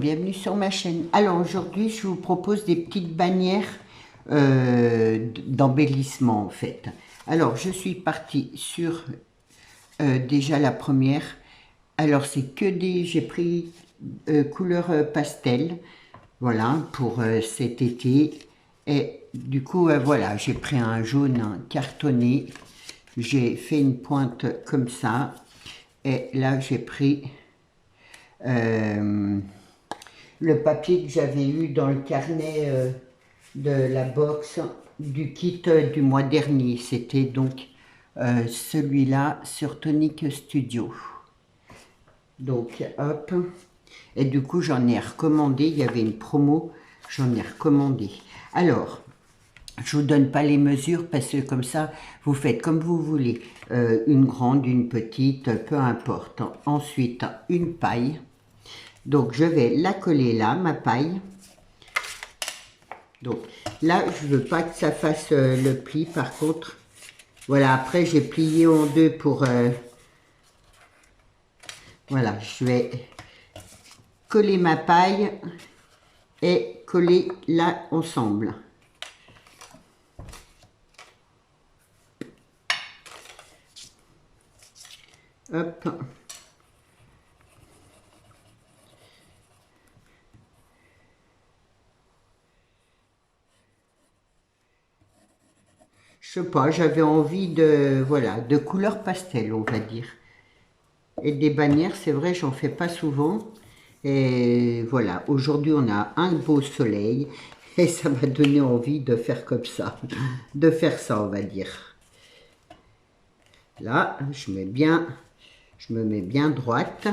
bienvenue sur ma chaîne. Alors aujourd'hui je vous propose des petites bannières d'embellissement en fait. Alors je suis partie sur déjà la première. Alors c'est que des, j'ai pris couleur pastel, voilà, pour cet été. Et du coup voilà, j'ai pris un jaune cartonné, j'ai fait une pointe comme ça. Et là j'ai pris le papier que j'avais eu dans le carnet de la box du kit du mois dernier. C'était donc celui-là sur Tonic Studio. Donc hop, et du coup j'en ai recommandé, il y avait une promo, j'en ai recommandé. Alors, je vous donne pas les mesures parce que comme ça, vous faites comme vous voulez. Une grande, une petite, peu importe. Ensuite, une paille. Donc, je vais la coller là, ma paille. Donc, là, je veux pas que ça fasse le pli. Par contre, voilà, après, j'ai plié en deux pour... voilà, je vais coller ma paille et coller là ensemble. Hop. Je sais pas, j'avais envie de, voilà, de couleur pastel, on va dire. Et des bannières, c'est vrai, j'en fais pas souvent. Et voilà, aujourd'hui, on a un beau soleil. Et ça m'a donné envie de faire comme ça. De faire ça, on va dire. Là, je me mets bien droite.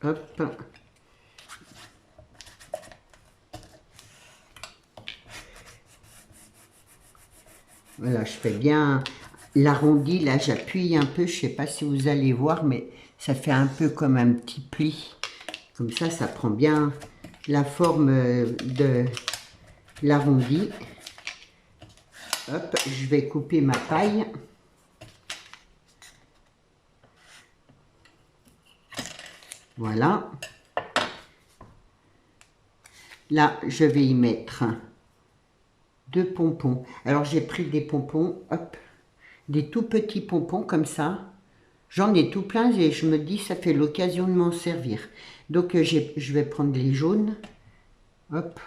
Hop. Voilà, je fais bien l'arrondi, là j'appuie un peu, je sais pas si vous allez voir, mais ça fait un peu comme un petit pli. Comme ça prend bien la forme de l'arrondi. Hop, je vais couper ma paille. Voilà. Là, je vais y mettre deux pompons. Alors, j'ai pris des pompons, hop, des tout petits pompons comme ça. J'en ai tout plein et je me dis, ça fait l'occasion de m'en servir. Donc, je vais prendre les jaunes. Hop.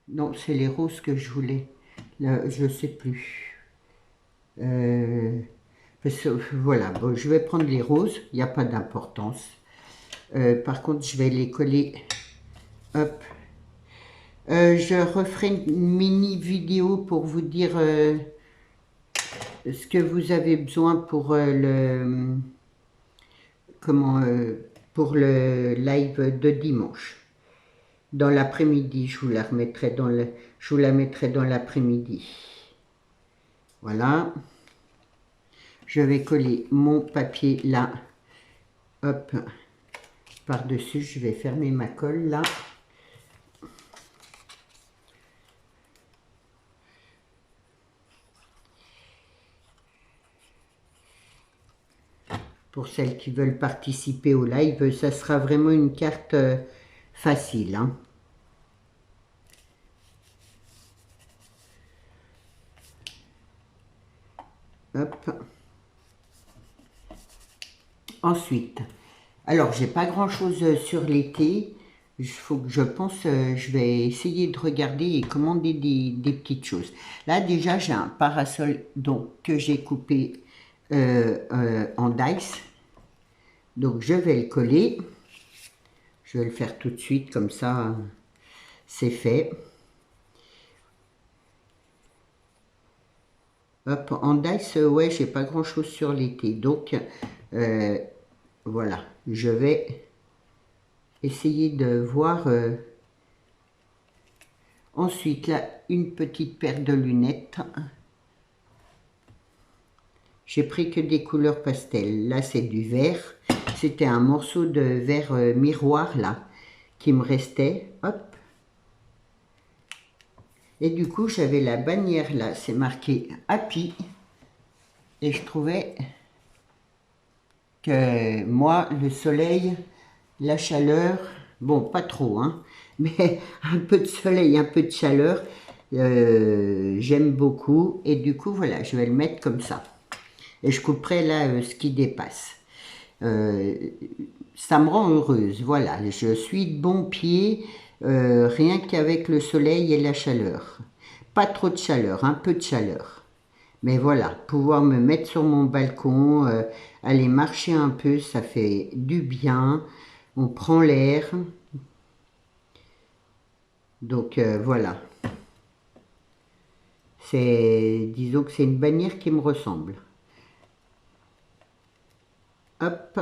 Non, c'est les roses que je voulais. Là, je ne sais plus. Parce que, voilà, bon, je vais prendre les roses. Il n'y a pas d'importance. Par contre, je vais les coller. Hop. Je referai une mini vidéo pour vous dire ce que vous avez besoin pour pour le live de dimanche. Dans l'après-midi, je vous la remettrai je vous la mettrai dans l'après-midi. Voilà. Je vais coller mon papier là. Hop. Par-dessus, je vais fermer ma colle là. Pour celles qui veulent participer au live, ça sera vraiment une carte facile. Hein. Hop. Ensuite, alors j'ai pas grand chose sur l'été. Il faut que je pense, je vais essayer de regarder et commander des petites choses. Là déjà j'ai un parasol donc, que j'ai coupé en dice. Donc je vais le coller. Je vais le faire tout de suite comme ça c'est fait. Hop, en dice, ouais, j'ai pas grand chose sur l'été. Donc voilà, je vais essayer de voir. Ensuite, là, une petite paire de lunettes. J'ai pris que des couleurs pastel. Là, c'est du vert. C'était un morceau de verre miroir, là, qui me restait. Hop. Et du coup, j'avais la bannière là, c'est marqué Happy. Et je trouvais que moi, le soleil, la chaleur, bon, pas trop, hein, mais un peu de soleil, un peu de chaleur, j'aime beaucoup. Et du coup, voilà, je vais le mettre comme ça. Et je couperai là ce qui dépasse. Euh, Ça me rend heureuse, voilà, je suis de bon pied, rien qu'avec le soleil et la chaleur. Pas trop de chaleur, un peu de chaleur. Mais voilà, pouvoir me mettre sur mon balcon, aller marcher un peu, ça fait du bien, on prend l'air. Donc voilà, disons que c'est une bannière qui me ressemble. Hop,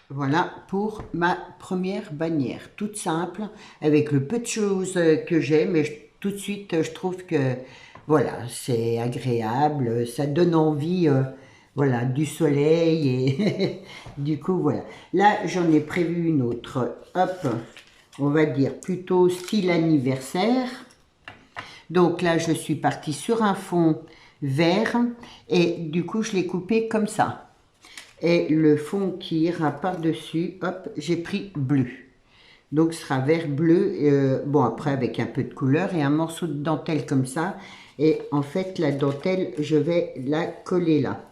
voilà pour ma première bannière, toute simple, avec le peu de choses que j'ai, mais tout de suite je trouve que voilà, c'est agréable, ça donne envie, voilà, du soleil et du coup voilà. Là j'en ai prévu une autre, hop, on va dire plutôt style anniversaire. Donc là je suis partie sur un fond vert et du coup je l'ai coupé comme ça. Et le fond qui ira par-dessus, hop, j'ai pris bleu. Donc ce sera vert bleu, bon après avec un peu de couleur et un morceau de dentelle comme ça. Et en fait la dentelle, je vais la coller là.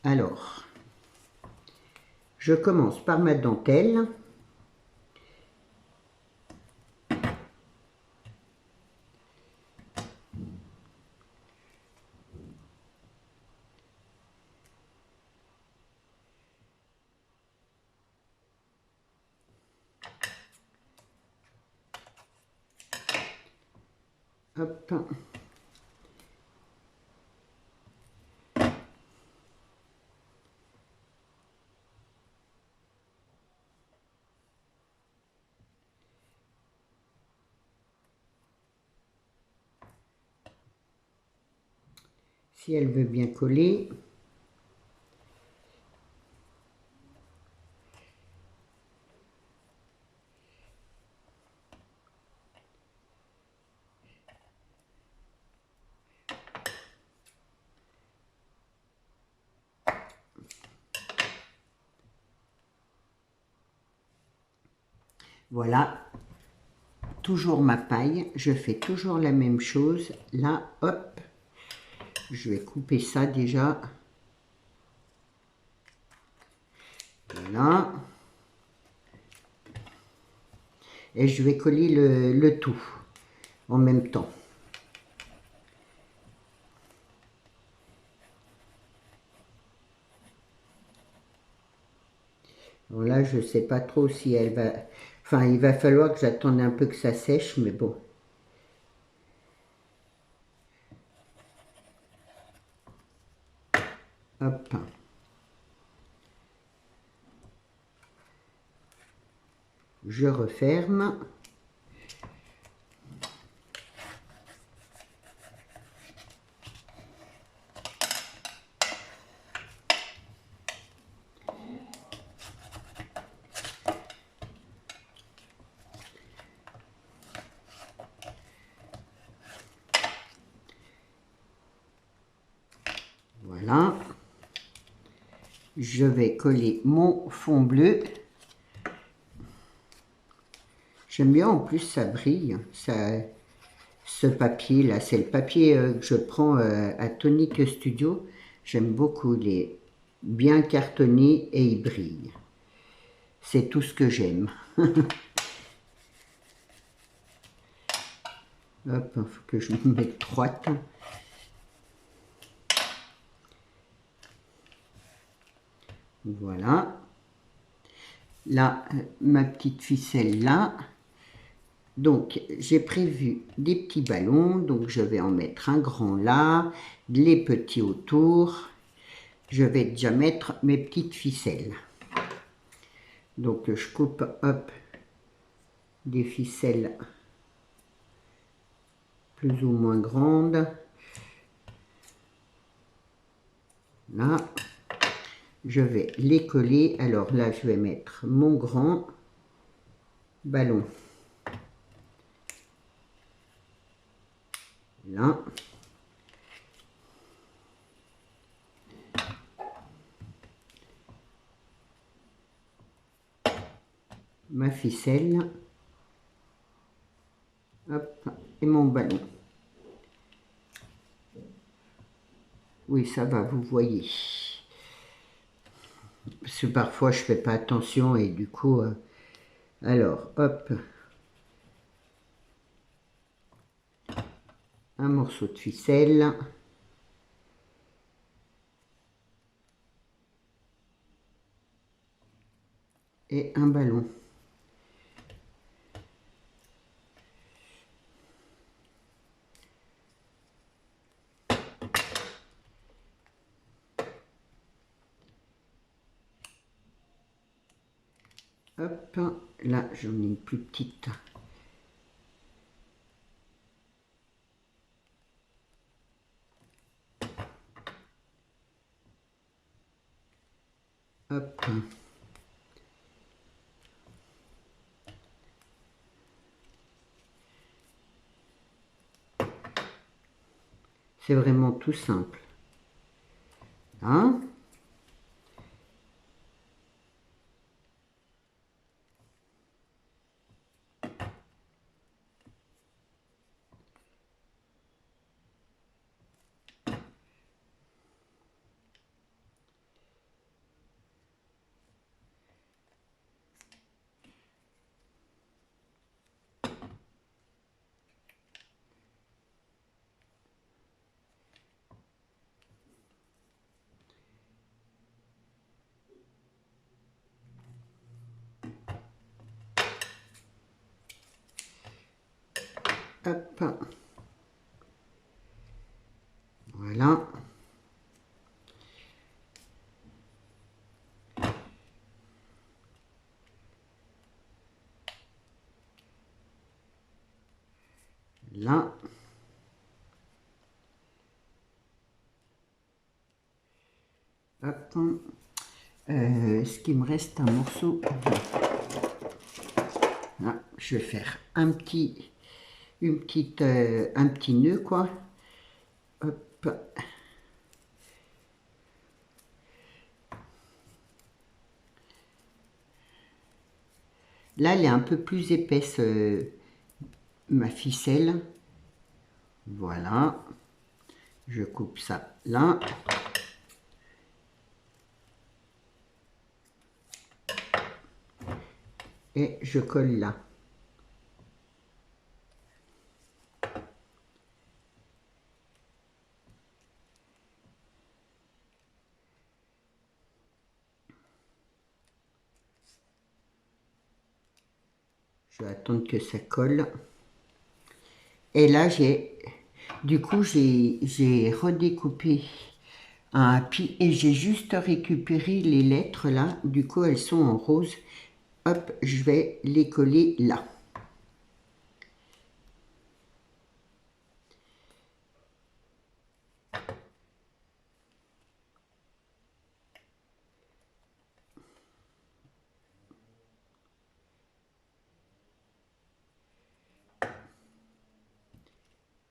Alors, je commence par ma dentelle. Hop. Si elle veut bien coller. Voilà, toujours ma paille, je fais toujours la même chose. Là, hop, je vais couper ça déjà. Voilà. Et je vais coller le tout en même temps. Bon, là, je ne sais pas trop si elle va... Enfin, il va falloir que j'attende un peu que ça sèche, mais bon. Hop. Je referme. Voilà. Je vais coller mon fond bleu. J'aime bien, en plus, ça brille. Ce papier-là, c'est le papier que je prends à Tonic Studio. J'aime beaucoup, il est bien cartonné et il brille. C'est tout ce que j'aime. Hop, il faut que je me mette droite. Voilà. Là, ma petite ficelle là. Donc, j'ai prévu des petits ballons. Donc, je vais en mettre un grand là, les petits autour. Je vais déjà mettre mes petites ficelles. Donc, je coupe, hop, des ficelles plus ou moins grandes. Là, je vais les coller. Alors là, je vais mettre mon grand ballon. Là. Ma ficelle. Hop, et mon ballon. Oui, ça va, vous voyez. Parce que parfois, je fais pas attention et du coup... alors, hop. Un morceau de ficelle. Et un ballon. Hop, là j'en ai une plus petite. Hop. C'est vraiment tout simple. Hein? Hop. Voilà. Là. Hop. Est-ce qu'il me reste un morceau? Là, je vais faire un petit nœud, quoi. Hop. Là, elle est un peu plus épaisse, ma ficelle. Voilà. Je coupe ça là. Et je colle là. Je vais attendre que ça colle. Et là, du coup, j'ai redécoupé un happy et j'ai juste récupéré les lettres là. Du coup, elles sont en rose. Hop, je vais les coller là.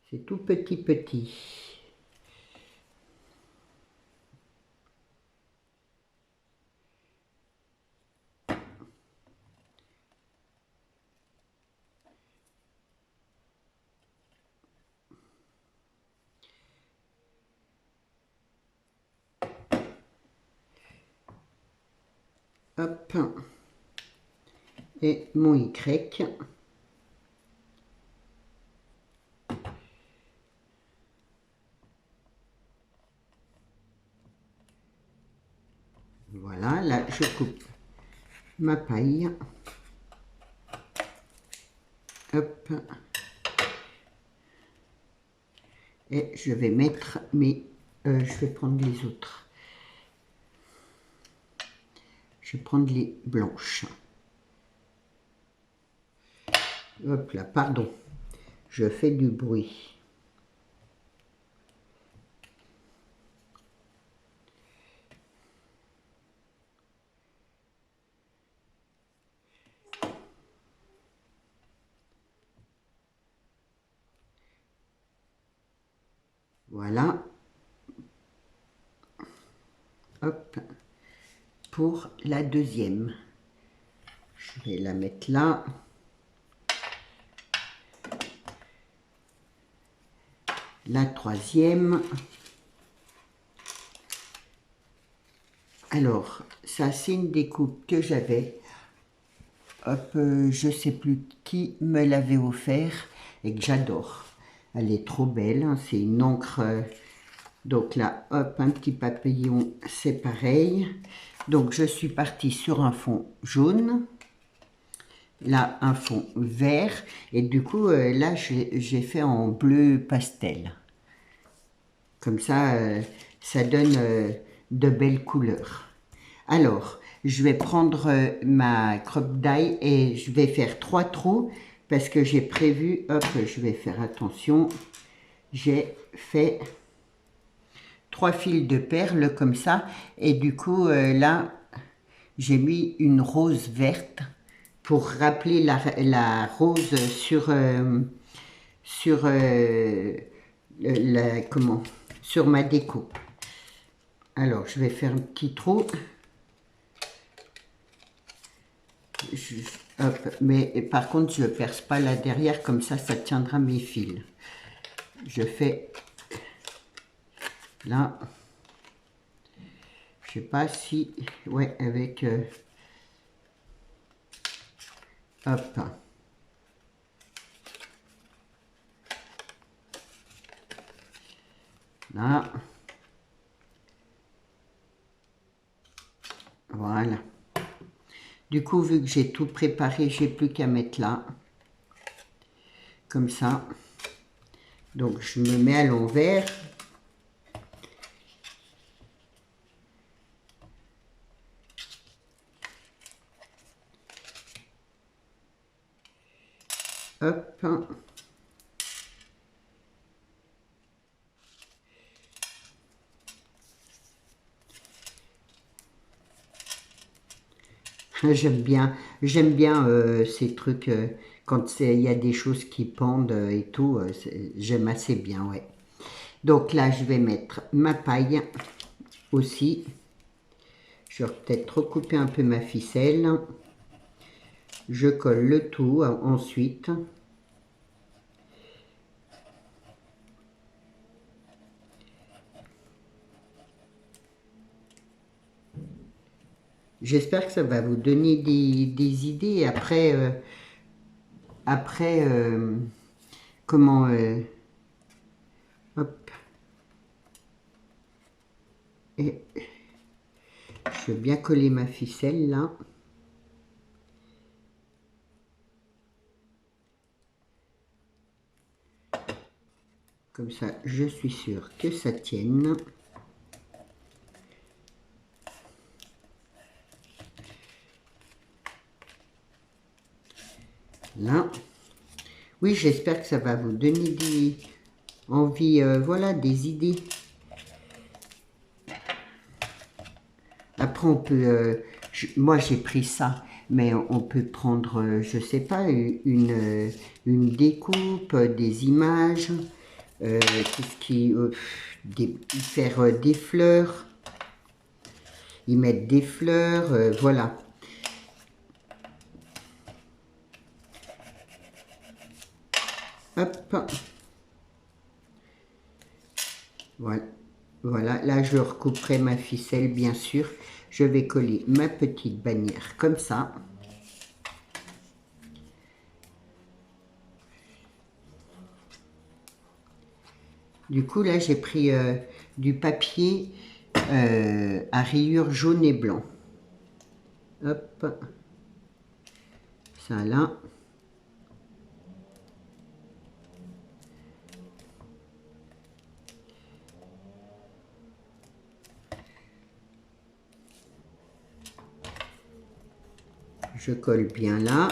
C'est tout petit petit. Hop. Et mon Y. Voilà, là, je coupe ma paille. Hop. Et je vais mettre mes... je vais prendre les autres. Je vais prendre les blanches. Hop là, pardon. Je fais du bruit. Voilà. Hop. Pour la deuxième. Je vais la mettre là. La troisième. Alors, ça c'est une découpe que j'avais. Hop, je sais plus qui me l'avait offert et que j'adore. Elle est trop belle, hein, c'est une encre. Donc là, hop, un petit papillon, c'est pareil. Donc je suis partie sur un fond jaune. Là, un fond vert. Et du coup, là, j'ai fait en bleu pastel. Comme ça, ça donne de belles couleurs. Alors, je vais prendre ma crop die et je vais faire 3 trous parce que j'ai prévu, hop, je vais faire attention, j'ai fait 3 fils de perles comme ça et du coup, là, j'ai mis une rose verte pour rappeler la rose sur ma déco. Alors, je vais faire un petit trou. Hop, mais par contre, je ne perce pas là derrière, comme ça tiendra mes fils. Je fais là. Je sais pas si, ouais, avec hop. Là. Voilà. Du coup, vu que j'ai tout préparé, j'ai plus qu'à mettre là. Comme ça. Donc, je me mets à l'envers. Hop. J'aime bien ces trucs quand il y a des choses qui pendent et tout, j'aime assez bien, ouais. Donc là, je vais mettre ma paille aussi. Je vais peut-être recouper un peu ma ficelle. Je colle le tout ensuite. J'espère que ça va vous donner des idées. Après, comment... hop. Et je vais bien coller ma ficelle là. Comme ça, je suis sûre que ça tienne. Là. Oui, j'espère que ça va vous donner des envies, voilà, des idées. Après, on peut, moi j'ai pris ça, mais on peut prendre, je sais pas, une découpe, des images, qu'est-ce qui, faire des fleurs, y mettre des fleurs, voilà. Hop. Voilà. Voilà, là je recouperai ma ficelle bien sûr. Je vais coller ma petite bannière comme ça. Du coup là j'ai pris du papier à rayures jaune et blanc. Hop. Ça là. Je colle bien là.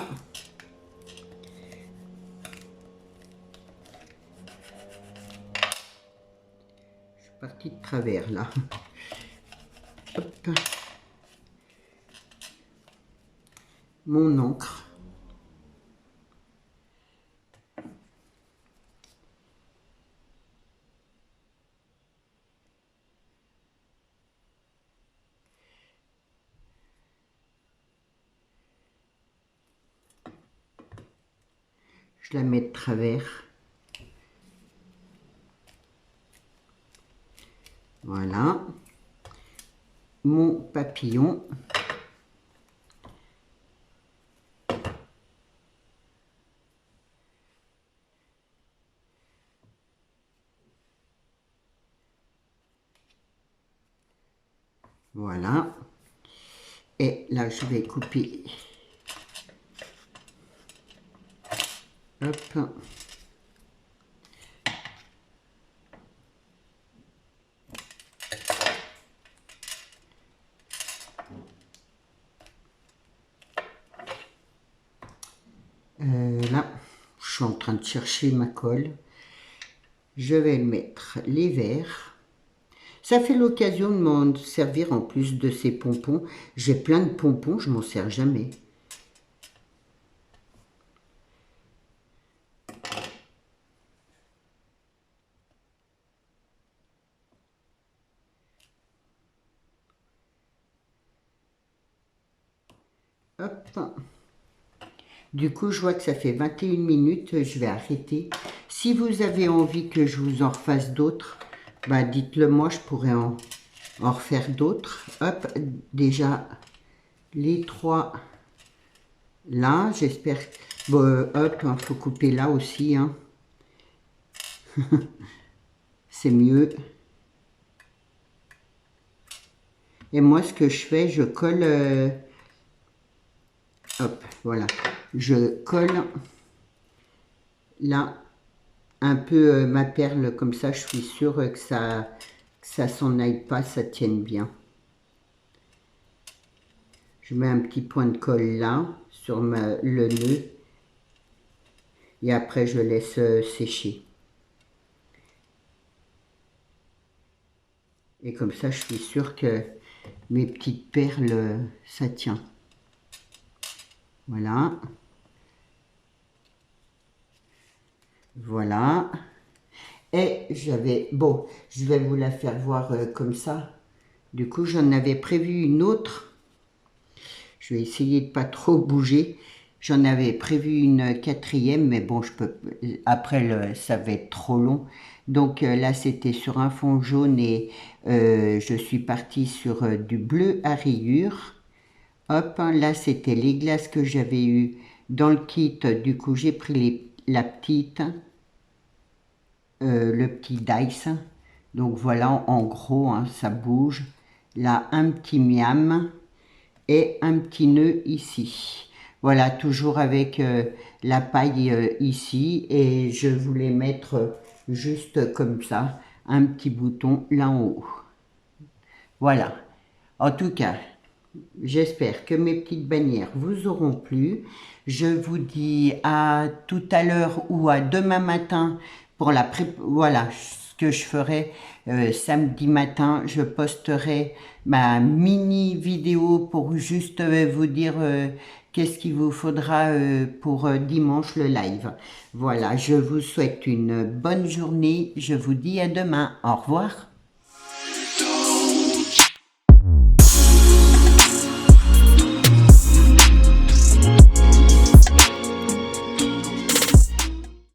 Je suis partie de travers là. Hop. Mon encre. la mets de travers. Voilà. Mon papillon. Voilà. Et là, je vais couper. Hop. Là, je suis en train de chercher ma colle. Je vais mettre les verres. Ça fait l'occasion de m'en servir en plus de ces pompons. J'ai plein de pompons, je m'en sers jamais. Hop. Du coup, je vois que ça fait 21 minutes, je vais arrêter. Si vous avez envie que je vous en refasse d'autres, bah dites-le moi, je pourrais en refaire d'autres. Hop, déjà les 3 là, j'espère. Bon, hop, il faut couper là aussi, hein. C'est mieux. Et moi, ce que je fais, je colle. Hop, voilà. Je colle là un peu ma perle comme ça, je suis sûre que ça s'en aille pas, ça tienne bien. Je mets un petit point de colle là sur le nœud et après je laisse sécher. Et comme ça, je suis sûre que mes petites perles, ça tient. Voilà. Voilà. Et j'avais... Bon, je vais vous la faire voir comme ça. Du coup, j'en avais prévu une autre. Je vais essayer de pas trop bouger. J'en avais prévu une 4e, mais bon, je peux... Après, ça va être trop long. Donc là, c'était sur un fond jaune et je suis partie sur du bleu à rayures. Hop, là, c'était les glaces que j'avais eues dans le kit. Du coup, j'ai pris la petite, le petit dice. Donc voilà, en gros, hein, ça bouge. Là, un petit miam et un petit nœud ici. Voilà, toujours avec la paille ici. Et je voulais mettre juste comme ça, un petit bouton là en haut. Voilà. En tout cas, j'espère que mes petites bannières vous auront plu. Je vous dis à tout à l'heure ou à demain matin pour la voilà ce que je ferai samedi matin. Je posterai ma mini vidéo pour juste vous dire qu'est-ce qu'il vous faudra pour dimanche le live. Voilà, je vous souhaite une bonne journée. Je vous dis à demain. Au revoir.